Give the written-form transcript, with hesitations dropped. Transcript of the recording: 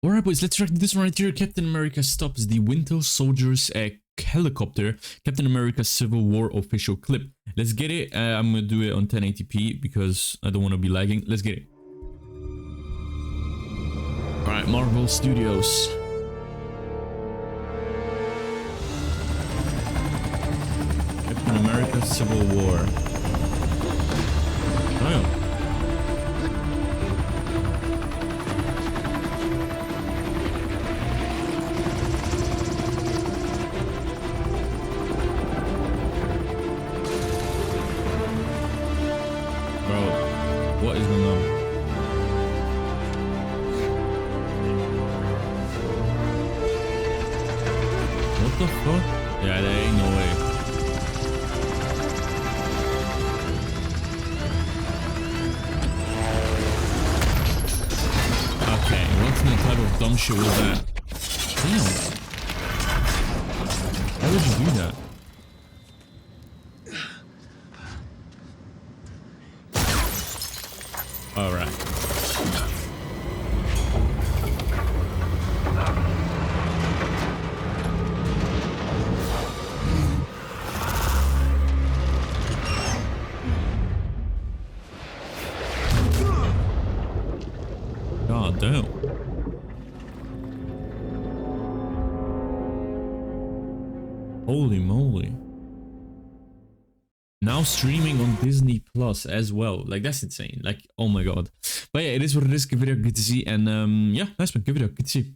Alright boys, let's track this one right here. Captain America stops the Winter Soldier's helicopter. Captain America Civil War official clip. Let's get it. I'm gonna do it on 1080p because I don't want to be lagging. Let's get it. Alright, Marvel Studios. Captain America Civil War. Oh. What is going on? What the fuck? Yeah, there ain't no way. Okay, what type of dumb shit was that? Damn. Why would you do that? All right. God damn. Holy moly. Now streaming on Disney Plus as well. Like, that's insane. Like, oh my god. But yeah, it is what it is. Give it a good to see. And yeah, nice one. Give it a good to see.